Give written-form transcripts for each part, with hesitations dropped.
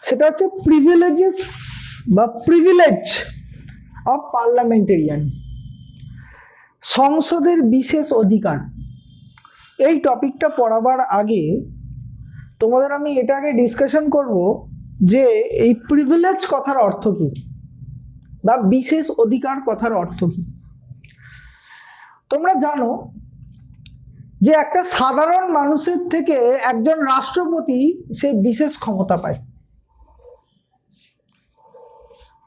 সেটা হচ্ছে প্রিভিলেজেস বা প্রিভিলেজ অফ পার্লামেন্টেরিয়ান, সংসদের বিশেষ অধিকার। এই টপিকটা পড়াবার আগে তোমাদের আমি এটা আগে ডিসকাশন করব যে এই প্রিভিলেজ কথার অর্থ কি বা বিশেষ অধিকার কথার অর্থ কি। তোমরা জানো যে একটা সাধারণ মানুষের থেকে একজন রাষ্ট্রপতি সে বিশেষ ক্ষমতা পায়।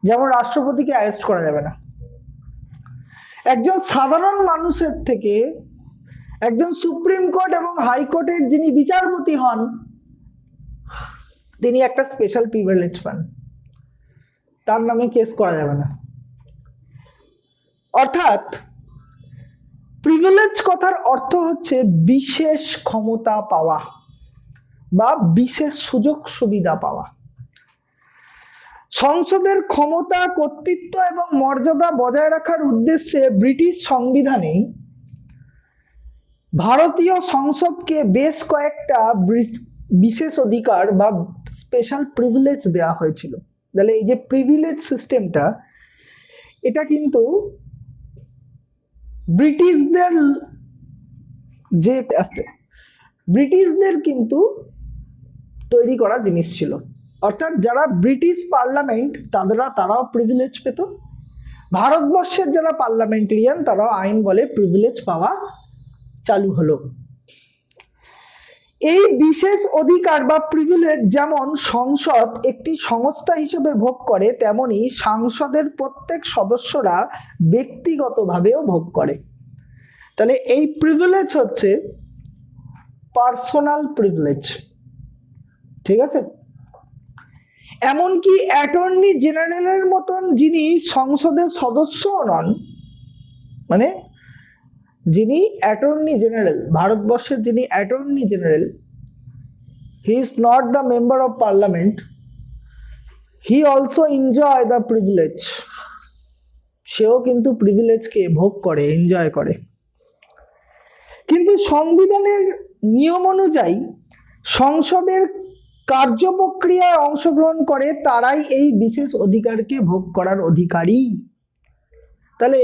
যেমন রাষ্ট্রপতিকে অ্যারেস্ট করা যাবে না। একজন সাধারণ মানুষের থেকে একজন সুপ্রিম কোর্ট এবং হাইকোর্টের যিনি বিচারপতি হন তিনি একটা স্পেশাল প্রিভিলেজ পান, তার নামে কেস করা যাবে না। অর্থাৎ প্রিভিলেজ কথার অর্থ হচ্ছে বিশেষ ক্ষমতা পাওয়া বা বিশেষ সুযোগ সুবিধা পাওয়া। সংসদের ক্ষমতা, কর্তৃত্ব এবং মর্যাদা বজায় রাখার উদ্দেশ্যে ব্রিটিশ সংবিধানে ভারতীয় সংসদকে বেশ কয়েকটা বিশেষ অধিকার বা স্পেশাল প্রিভিলেজ দেওয়া হয়েছিল। তাহলে এই যে প্রিভিলেজ সিস্টেমটা, এটা কিন্তু ব্রিটিশদের কিন্তু তৈরি করা জিনিস ছিল। অর্থাৎ যারা ব্রিটিশ পার্লামেন্ট তারাও প্রিভিলেজ পেত, ভারতবর্ষের যারা পার্লামেন্টেরিয়ান তারাও আইন বলে প্রিভিলেজ পাওয়া চালু হলো। এই বিশেষ অধিকার বা প্রিভিলেজ যেমন সংসদ একটি সংস্থা হিসেবে ভোগ করে, তেমনি সংসদের প্রত্যেক সদস্যরা ব্যক্তিগতভাবেও ভোগ করে। তাহলে এই প্রিভিলেজ হচ্ছে পার্সোনাল প্রিভিলেজ, ঠিক আছে। এমনকি অ্যাটর্নি জেনারেলের মতন যিনি সংসদের সদস্যও নন, মানে যিনি অ্যাটর্নি জেনারেল, ভারতবর্ষের যিনি attorney general, he is not the member of parliament, he also enjoy the privilege. সেও কিন্তু প্রিভিলেজকে ভোগ করে, এনজয় করে। কিন্তু সংবিধানের নিয়ম অনুযায়ী সংসদের কার্যপ্রক্রিয়ায় অংশগ্রহণ করে তারাই এই বিশেষ অধিকারকে ভোগ করার অধিকারী। তাহলে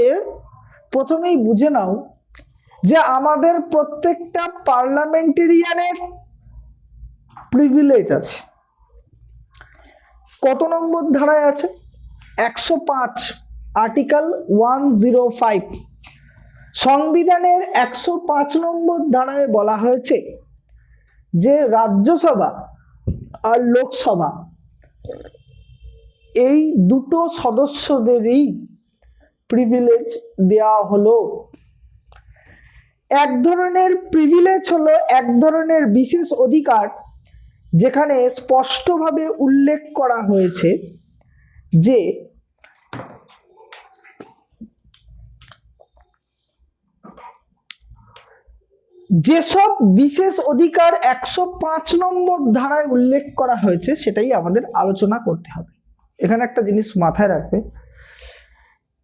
প্রথমেই বুঝে নাও যে আমাদের প্রত্যেকটা পার্লামেন্টেরিয়ানের প্রিভিলেজ আছে। কত নম্বর ধারায় আছে? 105, আর্টিকেল 105। সংবিধানের 105 নম্বর ধারায় বলা হয়েছে যে রাজ্যসভা আর লোকসভা এই দুটো সদস্যদেরই প্রিভিলেজ দেওয়া হলো। এক ধরনের প্রিভিলেজ হলো এক ধরনের বিশেষ অধিকার যেখানে স্পষ্টভাবে উল্লেখ করা হয়েছে যে যেসব বিশেষ অধিকার 105 নম্বর ধারায় উল্লেখ করা হয়েছে সেটাই আমাদের আলোচনা করতে হবে। এখানে একটা জিনিস মাথায় রাখবে,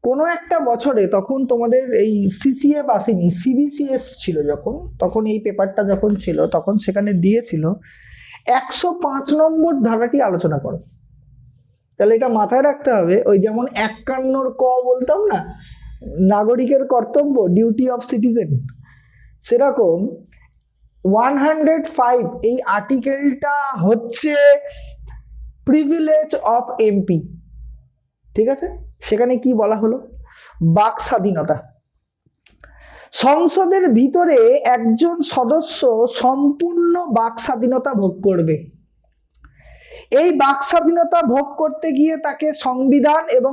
কোনো একটা বছরে তখন তোমাদের এই সিসিএফ আসেনি, সিবিসিএস ছিল যখন, তখন এই পেপারটা যখন ছিল তখন সেখানে দিয়েছিল 105 নম্বর ধারাটি আলোচনা করো। তাহলে এটা মাথায় রাখতে হবে। ওই যেমন 51 ক বলতাম না, নাগরিকের কর্তব্য, ডিউটি অফ সিটিজেন, সেরকম 105 এই আর্টিকেলটা হচ্ছে প্রিভিলেজ অফ এমপি, ঠিক আছে। সেখানে কি বলা হলো? বাক স্বাধীনতা। সংসদের ভিতরে একজন সদস্য সম্পূর্ণ বাক স্বাধীনতা ভোগ করবে। এই বাক স্বাধীনতা ভোগ করতে গিয়ে তাকে সংবিধান এবং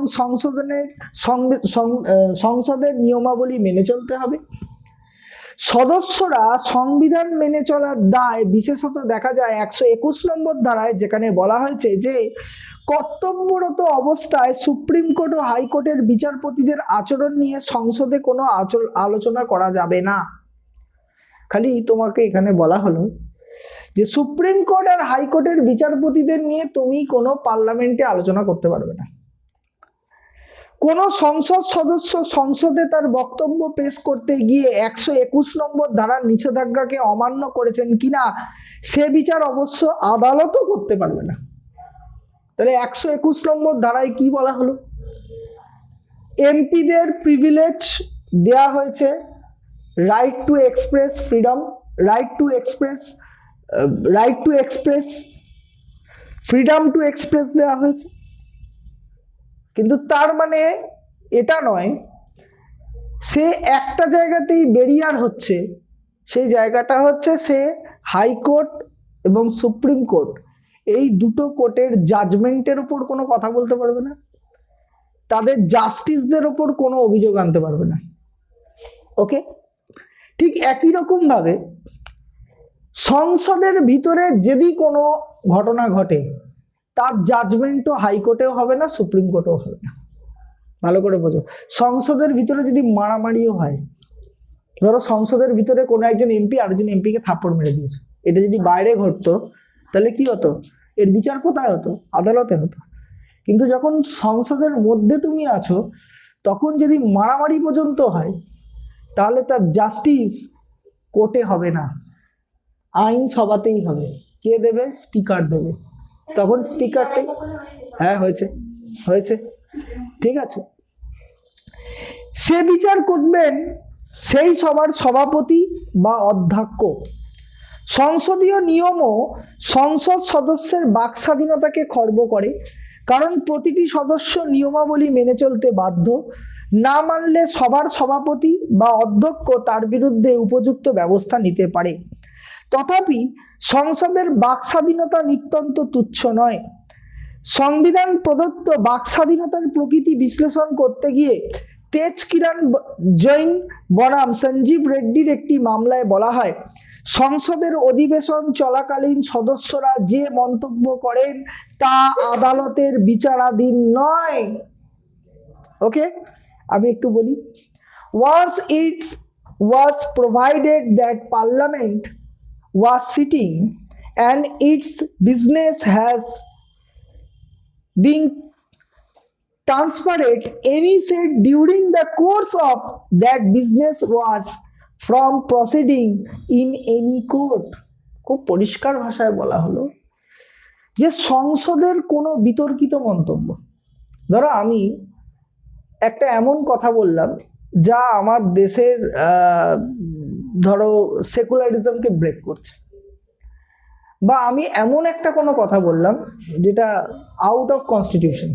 সংসদের নিয়মাবলী মেনে চলতে হবে। সদস্যরা সংবিধান মেনে চলার দায় বিশেষত দেখা যায় 121 নম্বর ধারায়, যেখানে বলা হয়েছে যে কর্তব্যরত অবস্থায় সুপ্রিম কোর্ট ও হাইকোর্টের বিচারপতিদের আচরণ নিয়ে সংসদে কোনো আলোচনা করা যাবে না। খালি তোমাকে এখানে বলা হলো যে সুপ্রিম কোর্ট আর হাইকোর্টের বিচারপতিদের নিয়ে তুমি কোনো পার্লামেন্টে আলোচনা করতে পারবে না। কোনো সংসদ সদস্য সংসদে তার বক্তব্য পেশ করতে গিয়ে 121 নম্বর ধারার নিষেধাজ্ঞাকে অমান্য করেছেন কিনা সে বিচার অবশ্য আদালতও করতে পারবে না। তাহলে 121 নম্বর ধারায় কি বলা হলো? এমপিদের প্রিভিলেজ দেয়া হয়েছে, right to express freedom, right to express freedom to express দেওয়া হয়েছে। কিন্তু তার মানে এটা নয় সে একটা জায়গাতেই ব্যারিয়ার হচ্ছে, সেই জায়গাটা হচ্ছে সে হাইকোর্ট এবং সুপ্রিম কোর্ট, এই দুটো কোর্টের জাজমেন্টের উপর কোনো কথা বলতে পারবে না, তাদের জাস্টিসদের উপর কোনো অভিযোগ আনতে পারবে না। ওকে, ঠিক একই রকম ভাবে সংসদের ভিতরে যদি কোনো ঘটনা ঘটে তার জাজমেন্টও হাইকোর্টেও হবে না, সুপ্রিম কোর্টেও হবে না। ভালো করে বোঝো, সংসদের ভিতরে যদি মারামারিও হয়, ধরো সংসদের ভিতরে কোনো একজন এমপি আরেকজন এমপিকে থাপ্পড় মেরে দিয়েছে, এটা যদি বাইরে ঘটতো তাহলে কি হতো? এর বিচার কোথায় হতো? আদালতে হতো। কিন্তু যখন সংসদের মধ্যে তুমি আছো, তখন যদি মারামারি পর্যন্ত হয় তাহলে তার জাস্টিস কোর্টে হবে না, আইন সভাতেই হবে। কে দেবে? স্পিকার দেবে। তখন স্পিকারটাই, হ্যাঁ হয়েছে, ঠিক আছে। সে বিচার করবেন সেই সভার সভাপতি বা অধ্যক্ষ। সংসদীয় নিয়মও সংসদ সদস্যের বাক স্বাধীনতাকে খর্ব করে, কারণ প্রতিটি সদস্য নিয়মাবলী মেনে চলতে বাধ্য। না মানলে সভার সভাপতি বা অধ্যক্ষ তার বিরুদ্ধে উপযুক্ত ব্যবস্থা নিতে পারে। তথাপি সংসদের বাক স্বাধীনতা নিতান্ত তুচ্ছ নয়। সংবিধান প্রদত্ত বাক স্বাধীনতার প্রকৃতি বিশ্লেষণ করতে গিয়ে তেজ কিরণ জৈন বনাম সঞ্জীব রেড্ডির একটি মামলায় বলা হয়, সংসদের অধিবেশন চলাকালীন সদস্যরা যে মন্তব্য করেন তা আদালতের বিচারাধীন নয়। ওকে, আমি একটু বলি। Once it was provided that Parliament was sitting and its business has been transferred, any said during the course of that business was from proceeding in any court. খুব পরিষ্কার ভাষায় বলা হলো যে সংসদের কোনো বিতর্কিত মন্তব্য, ধরো আমি একটা এমন কথা বললাম যা আমার দেশের ধরো সেকুলারিজমকে ব্রেক করছে, বা আমি এমন একটা কোনো কথা বললাম যেটা আউট অফ কনস্টিটিউশন,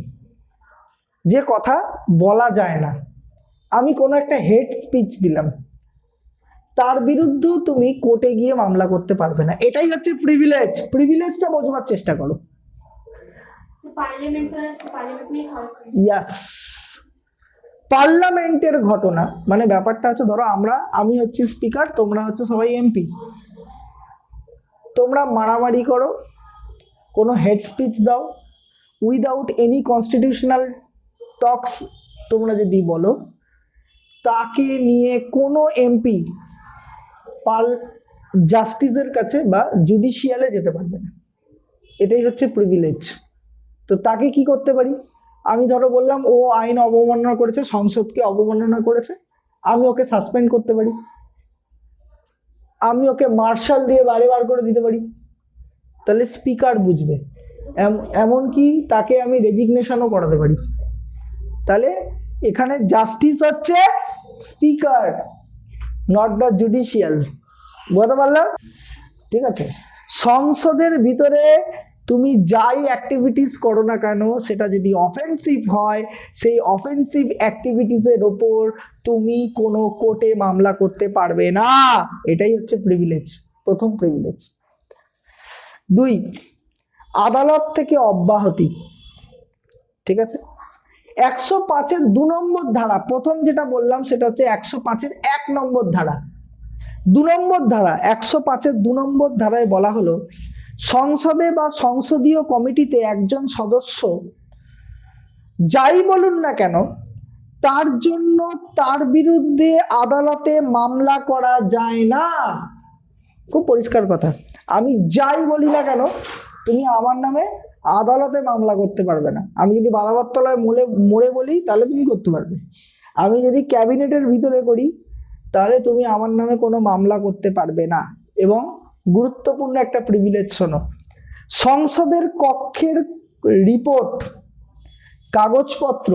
যে কথা বলা যায় না, আমি কোনো একটা হেট স্পিচ দিলাম, তার বিরুদ্ধেও তুমি কোর্টে গিয়ে মামলা করতে পারবে না। এটাই হচ্ছে প্রিভিলেজ। প্রিভিলেজটা বোঝবার চেষ্টা করো। ইয়াস, পার্লামেন্টের ঘটনা মানে ব্যাপারটা হচ্ছে, ধরো আমি হচ্ছি স্পিকার, তোমরা হচ্ছে সবাই এমপি, তোমরা মারামারি করো, কোনো হেড স্পিচ দাও, উইদাউট এনি কনস্টিটিউশনাল টক্স তোমরা যদি বলো, তাকে নিয়ে কোনো এমপি জাস্টিসের কাছে বা জুডিশিয়ালে যেতে পারবে না। এটাই হচ্ছে প্রিভিলেজ। তো তাকে কি করতে পারি? আমি ধরো বললাম ও আইন অবমাননা করেছে, সংসদকে অবমাননা করেছে, আমি ওকে সাসপেন্ড করতে পারি, আমি ওকে মার্শাল দিয়ে বাড়ি বার করে দিতে পারি। তাহলে স্পিকার বুঝবে, এমনকি তাকে আমি রেজিগনেশনও করাতে পারি। তাহলে এখানে জাস্টিস হচ্ছে স্পিকার, নট দ্য জুডিশিয়াল। বুঝতে পারলাম? ঠিক আছে। সংসদের ভিতরে তুমি যাই অ্যাক্টিভিটিস করো না কেন, সেটা যদি অফেন্সিভ হয়, সেই অফেন্সিভ অ্যাক্টিভিটিসের ওপর তুমি কোনো কোর্টে মামলা করতে পারবে না। এটাই হচ্ছে প্রিভিলেজ, প্রথম প্রিভিলেজ। 2, আদালত থেকে অব্যাহতি। ঠিক আছে, 105-এর 2 নম্বর ধারা, প্রথম যেটা বললাম সেটা হচ্ছে 105-এর 1 নম্বর ধারা। 2 নম্বর ধারা, 105-এর 2 নম্বর ধারায় বলা হলো, সংসদে বা সংসদীয় কমিটিতে একজন সদস্য যাই বলুন না কেন, তার জন্য তার বিরুদ্ধে আদালতে মামলা করা যায় না। খুব পরিষ্কার কথা, আমি যাই বলি না কেন, তুমি আমার নামে আদালতে মামলা করতে পারবে না। আমি যদি বালাবার তলায় মোড়ে বলি তাহলে তুমি করতে পারবে। আমি যদি ক্যাবিনেটের ভিতরে করি তাহলে তুমি আমার নামে কোনো মামলা করতে পারবে না। এবং গুরুত্বপূর্ণ একটা প্রিভিলেজ শোনো, সংসদের কক্ষের রিপোর্ট, কাগজপত্র,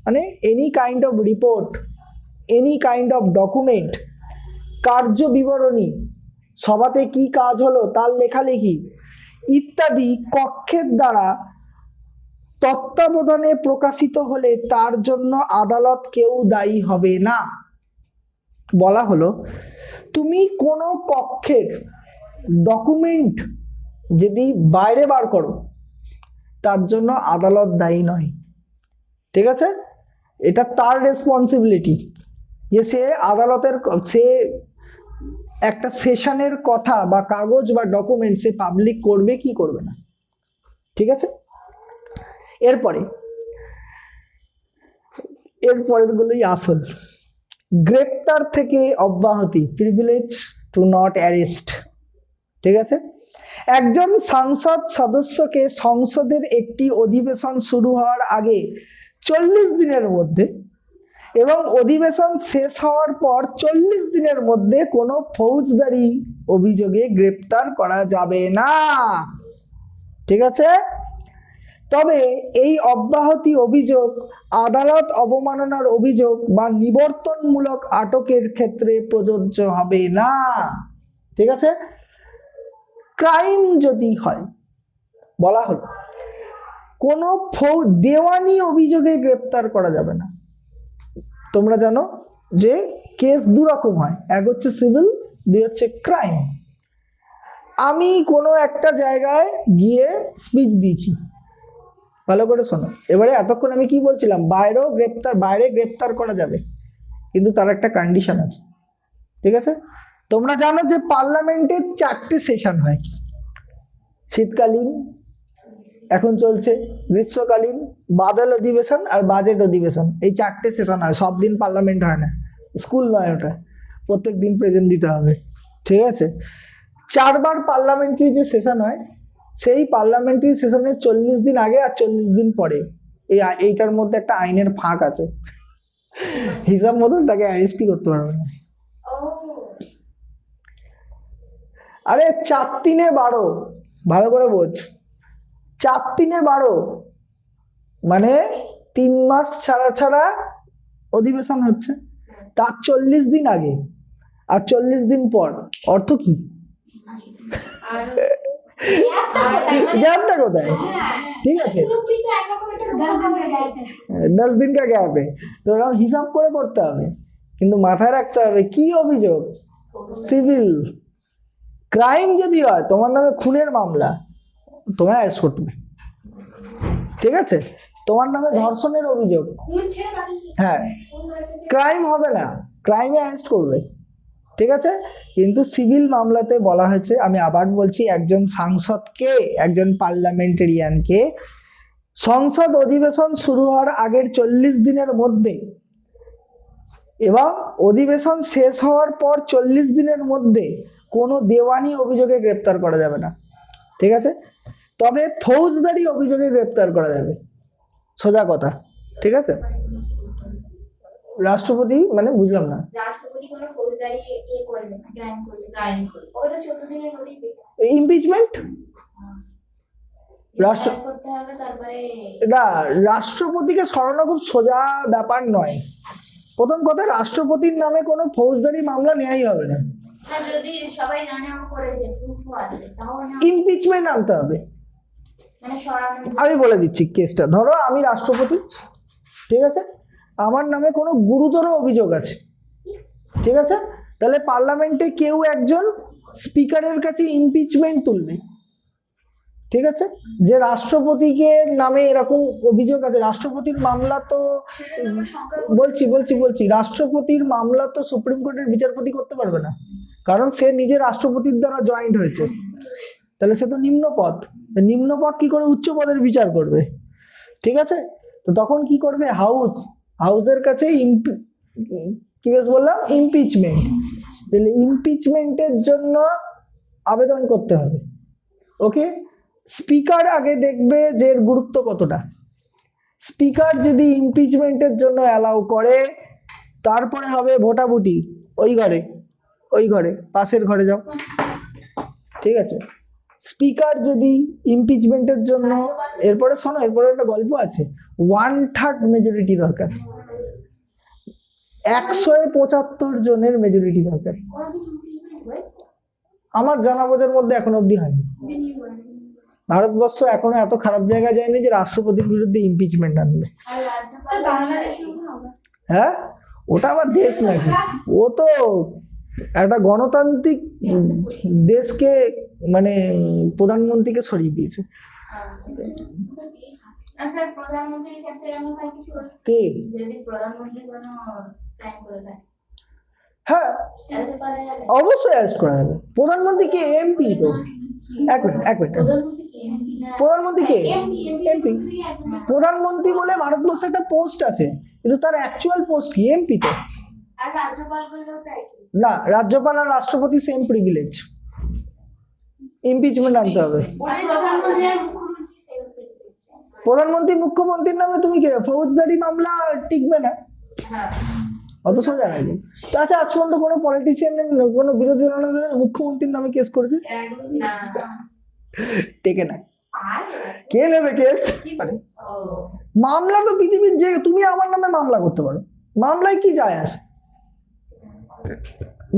মানে any kind of report, any kind of document, কার্য বিবরণী, সভাতে কি কাজ হলো তার লেখালেখি ইত্যাদি কক্ষের দ্বারা তত্ত্বাবধানে প্রকাশিত হলে তার জন্য আদালত কেউ দায়ী হবে না। বলা হলো তুমি কোনো কক্ষের ডকুমেন্ট যদি বাইরে বার করো তার জন্য আদালত দায়ী নয়। ঠিক আছে, এটা তার রেসপন্সিবিলিটি যে সে আদালতের সে একটা সেশনের কথা বা কাগজ বা ডকুমেন্ট সে পাবলিক করবে কি করবে না। ঠিক আছে, এরপরের গুলোই আসল। গ্রেপ্তার থেকে অব্যাহতি, প্রিভিলেজ টু নট অ্যারেস্ট। ঠিক আছে, একজন সংসদ সদস্যকে সংসদের একটি অধিবেশন শুরু হওয়ার আগে 40 দিনের মধ্যে এবং অধিবেশন শেষ হওয়ার পর 40 দিনের মধ্যে কোনো ফৌজদারি অভিযোগে গ্রেপ্তার করা যাবে না। ঠিক আছে, তবে এই অব্যাহতি অভিযোগ আদালত অবমাননার অভিযোগ বা নিবর্তনমূলক আটকের ক্ষেত্রে প্রযোজ্য হবে না। ঠিক আছে, ক্রাইম যদি হয়, বলা হলো কোনো দেওয়ানি অভিযোগে গ্রেপ্তার করা যাবে না। তোমরা জানো যে কেস দুরকম হয়, এক হচ্ছে সিভিল, দুই হচ্ছে ক্রাইম। আমি কোনো একটা জায়গায় গিয়ে স্পিচ দিয়েছি, ভালো করে শোনো। এবারে এতক্ষণ আমি কি বলছিলাম, বাইরে গ্রেপ্তার করা যাবে, কিন্তু তার একটা কন্ডিশন আছে। ঠিক আছে, তোমরা জানো যে পার্লামেন্টের 4টে সেশন হয়, শীতকালীন এখন চলছে, গ্রীষ্মকালীন, বাদল অধিবেশন আর বাজেট অধিবেশন। এই 4টে সেশন হয়, সব দিন পার্লামেন্ট হয় না, স্কুল নয় ওটা, প্রত্যেক দিন প্রেজেন্ট দিতে হবে। ঠিক আছে, 4বার পার্লামেন্টারি যে সেশন হয়, সেই পার্লামেন্টারি সেশনের 40 দিন আগে আর 40 দিন পরে এইটার মধ্যে একটা আইনের ফাঁক আছে, হিসাব মতন তাকে অ্যারেস্টই করতে পারবে না। আরে 4-3-12, ভালো করে বোঝ, 4-3-12 মানে 3 মাস ছাড়া ছাড়া অধিবেশন হচ্ছে, তার 40 দিন আগে আর 40 দিন পর। অর্থ কি? গ্যাপটা কোথায়? ঠিক আছে, 10 দিন কা গ্যাপ তো হিসাব করে করতে হবে, কিন্তু মাথায় রাখতে হবে কি অভিযোগ, সিভিল। ক্রাইম যদি হয়, তোমার নামে খুনের মামলা, তোমায় অ্যারেস্ট করবে। ঠিক আছে, তোমার নামে ধর্ষণের অভিযোগ, হ্যাঁ, ক্রাইম হবে না, ক্রাইমে অ্যারেস্ট করবে। ঠিক আছে, কিন্তু সিভিল মামলাতে বলা হয়েছে, আমি আবার বলছি, একজন সাংসদকে, একজন পার্লামেন্টেরিয়ানকে সংসদ অধিবেশন শুরু হওয়ার আগের 40 দিনের মধ্যে এবং অধিবেশন শেষ হওয়ার পর 40 দিনের মধ্যে কোনো দেওয়ানি অভিযোগে গ্রেপ্তার করা যাবে না। ঠিক আছে, তবে ফৌজদারি অভিযোগে গ্রেপ্তার করা যাবে, সোজা কথা। ঠিক আছে, রাষ্ট্রপতি মানে বুঝলাম না, ইমপিচমেন্ট রাষ্ট্রপতিকে সরানো খুব সোজা ব্যাপার নয়। প্রথম কথা, রাষ্ট্রপতির নামে কোনো ফৌজদারি মামলা নেওয়াই হবে না, ইমপিচমেন্ট আনতে হবে। আমি বলে দিচ্ছি কেসটা, ধরো আমি রাষ্ট্রপতি, ঠিক আছে, আমার নামে কোনো গুরুতর অভিযোগ আছে। ঠিক আছে, তাহলে পার্লামেন্টে কেউ একজন স্পিকারের কাছে ইমপিচমেন্ট তুলবে। ঠিক আছে, যে রাষ্ট্রপতিকে নামে এরকম অভিযোগ আছে, রাষ্ট্রপতির মামলা তো বলছি রাষ্ট্রপতির মামলা তো সুপ্রিম কোর্টের বিচারপতি করতে পারবে না, কারণ সে নিজে রাষ্ট্রপতির দ্বারা জয়েন্ট হয়েছে, তাহলে সে তো নিম্নপদ কি করে উচ্চ পদের বিচার করবে। ঠিক আছে, তো তখন কি করবে, হাউসের কাছে কি বেশ বললাম, ইমপিচমেন্ট, তাহলে ইমপিচমেন্টের জন্য আবেদন করতে হবে। ওকে, স্পিকার আগে দেখবে যে এর গুরুত্ব কতটা। স্পিকার যদি ইমপিচমেন্টের জন্য অ্যালাউ করে, তারপরে হবে ভোটাভুটি। ওই ঘরে পাশের ঘরে যাও, ঠিক আছে? স্পিকার যদি ইমপিচমেন্টের জন্য, এরপরে শোনো, এরপরে একটা গল্প আছে। 1/3 মেজরিটি দরকার, 175 জনের মেজরিটি দরকার। আমার জানা বোঝার মধ্যে এখন অব্দি হয়নি। ভারতবর্ষ এখনো এত খারাপ জায়গায় যায়নি যে রাষ্ট্রপতির বিরুদ্ধে ইমপিচমেন্ট আনবে। হ্যাঁ, ওটা আবার দেশ নাকি? ও তো একটা গণতান্ত্রিক দেশকে, মানে প্রধানমন্ত্রীকে সরিয়ে দিয়েছে। হ্যাঁ, অবশ্যই অ্যারেস্ট করা যাবে। প্রধানমন্ত্রী কে? এমপি তো। এক মিনিট, প্রধানমন্ত্রী কে? এমপি। প্রধানমন্ত্রী বলে ভারতবর্ষে একটা পোস্ট আছে, কিন্তু তার অ্যাকচুয়াল পোস্ট কি? এমপি তো। না, রাজ্যপাল আর রাষ্ট্রপতি সেম প্রিভিলেজ, ইমপিচমেন্ট আনতে হবে। প্রধানমন্ত্রী মুখ্যমন্ত্রীর নামে তুমি কি ফৌজদারি মামলা টিকবে না? অত সোজা নাকি? আচ্ছা, আজ পর্যন্ত কোনো পলিটিশিয়ান, কোনো বিরোধী দল মুখ্যমন্ত্রীর নামে কেস করেছে? টেকে না। কে নেবে কেস? মামলা তো পৃথিবীর, যে তুমি আমার নামে মামলা করতে পারো, মামলায় কি যায় আসে?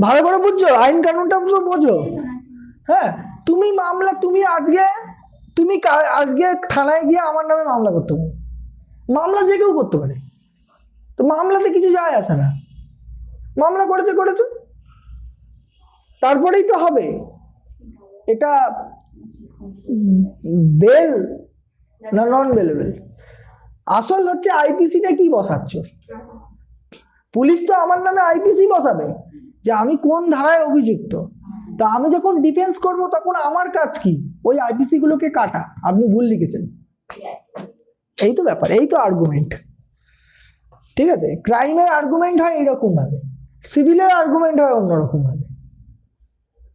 ভালো করে বুঝছো, আইন কানুনটা তো বোঝো। হ্যাঁ, তুমি মামলা, তুমি আজকে থানায় গিয়ে আমার নামে মামলা করতে পারো, মামলা যে কেউ করতে পারে, তো মামলাতে কিছু যায় আসে না। মামলা করেছে, তারপরেই তো হবে। এটা বেল না নন বেলেবল? আসল হচ্ছে আইপিসিটা কি বসাচ্ছ। পুলিশ তো আমার নামে আইপিসি বসাবে যে আমি কোন ধারায় অভিযুক্ত, তা আমি যখন ডিফেন্স করব তখন আমার কাজ কি? ওই আইপিসি গুলোকে কাটা। আপনি ভুল লিখেছেন, এই তো ব্যাপার, এই তো আর্গুমেন্ট। ঠিক আছে, ক্রাইমের আর্গুমেন্ট হয় এইরকম ভাবে, সিভিলের আর্গুমেন্ট হয় অন্যরকম ভাবে।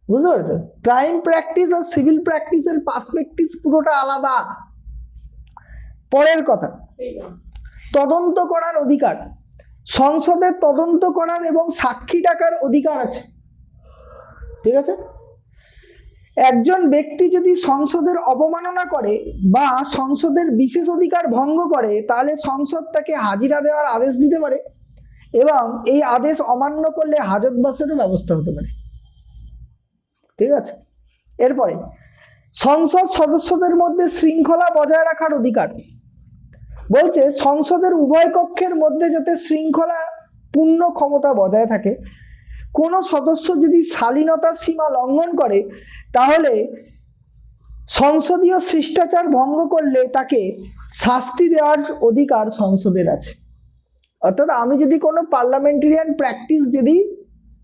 বুঝতে পারছো? ক্রাইম প্র্যাকটিস আর সিভিল প্র্যাকটিসের পার্সপেক্টিভ পুরোটা আলাদা। পরের কথা, তদন্ত করার অধিকার। সংসদের তদন্ত করার এবং সাক্ষী ডাকার অধিকার আছে, ঠিক আছে? একজন ব্যক্তি যদি সংসদের অবমাননা করে বা সংসদের বিশেষ অধিকার ভঙ্গ করে, তাহলে সংসদ তাকে হাজিরা দেওয়ার আদেশ দিতে পারে এবং এই আদেশ অমান্য করলে হাজতবাসেরও ব্যবস্থা হতে পারে, ঠিক আছে? এরপরে সংসদ সদস্যদের মধ্যে শৃঙ্খলা বজায় রাখার অধিকার। বলছে সংসদের উভয় কক্ষের মধ্যে যাতে শৃঙ্খলা পূর্ণ ক্ষমতা বজায় থাকে। কোনো সদস্য যদি শালীনতার সীমা লঙ্ঘন করে, তাহলে সংসদীয় শিষ্টাচার ভঙ্গ করলে তাকে শাস্তি দেওয়ার অধিকার সংসদের আছে। অর্থাৎ আমি যদি কোনো পার্লামেন্টারিয়ান প্র্যাকটিস যদি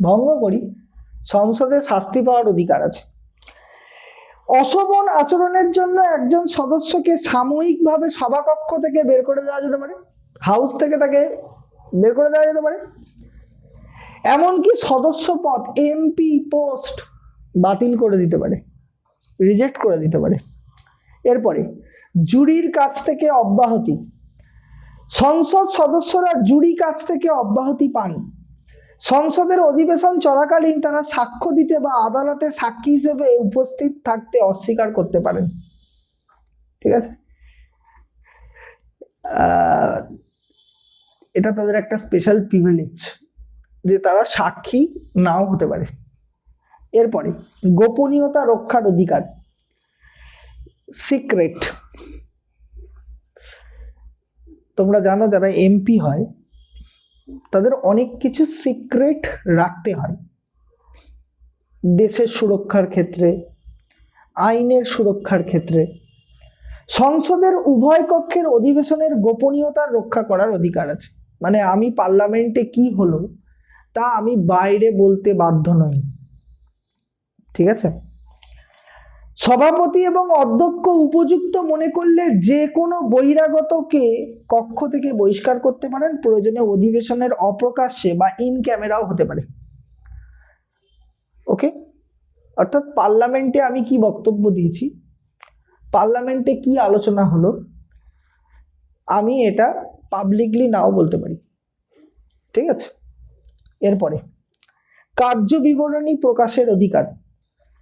ভঙ্গ করি, সংসদে শাস্তি পাওয়ার অধিকার আছে। অশোভন আচরণের জন্য একজন সদস্যকে সাময়িকভাবে সভাকক্ষ থেকে বের করে দেওয়া যেতে পারে, হাউস থেকে তাকে বের করে দেওয়া যেতে পারে। এমনকি সদস্য পদ, এমপি পোস্ট বাতিল করে দিতে পারে, রিজেক্ট করে দিতে পারে। এরপরে জুরির কাছ থেকে অব্যাহতি। সংসদ সদস্যরা জুরি কাছ থেকে অব্যাহতি পান। সংসদের অধিবেশন চলাকালীন তারা সাক্ষ্য দিতে বা আদালতে সাক্ষী হিসেবে উপস্থিত থাকতে অস্বীকার করতে পারেন, ঠিক আছে? এটা তাদের একটা স্পেশাল প্রিভিলেজ যে তারা সাক্ষী নাও হতে পারে। এরপরে গোপনীয়তা রক্ষার অধিকার, সিক্রেট। তোমরা জানো যারা এমপি হয় তাদের অনেক কিছু সিক্রেট রাখতে হয়, দেশের সুরক্ষার ক্ষেত্রে, আইনের সুরক্ষার ক্ষেত্রে। সংসদের উভয় কক্ষের অধিবেশনের গোপনীয়তা রক্ষা করার অধিকার আছে। মানে আমি পার্লামেন্টে কি হলো তা আমি বাইরে বলতে বাধ্য নই, ঠিক আছে? সভাপতি এবং অধ্যক্ষ উপযুক্ত মনে করলে যে কোনো বহিরাগতকে কক্ষ থেকে বহিষ্কার করতে পারেন, প্রয়োজনে অধিবেশনের অপ্রকাশ্যে বা ইন ক্যামেরাও হতে পারে। ওকে, অর্থাৎ পার্লামেন্টে আমি কি বক্তব্য দিয়েছি পার্লামেন্টে কি আলোচনা হলো আমি এটা পাবলিকলি নাও বলতে পারি, ঠিক আছে। এরপরে কার্য বিবরণী প্রকাশের অধিকার।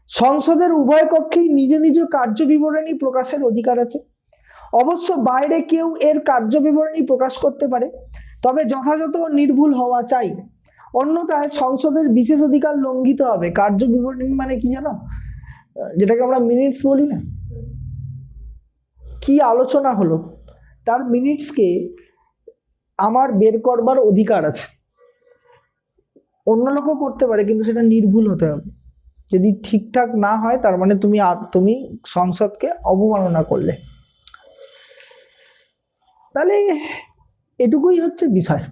সংসদের উভয় কক্ষেই নিজ নিজ কার্য বিবরণী প্রকাশের অধিকার আছে। অবশ্য বাইরে কেউ এর কার্য বিবরণী প্রকাশ করতে পারে, তবে যথাযথ ও নির্ভুল হওয়া চাই, অন্যথায় সংসদের বিশেষ অধিকার লঙ্ঘিত হবে। কার্য বিবরণী মানে কি জানো, যেটাকে আমরা মিনিটস বলি না, কি আলোচনা হলো তার মিনিটসকে আমার বের করবার অধিকার আছে। অন্য লোকও করতে পারে, কিন্তু সেটা নির্ভুল হতে হবে। যদি ঠিকঠাক না হয় তার মানে তুমি সংসদকে অবমাননা করলে। তাহলে এটুকুই হচ্ছে বিষয়।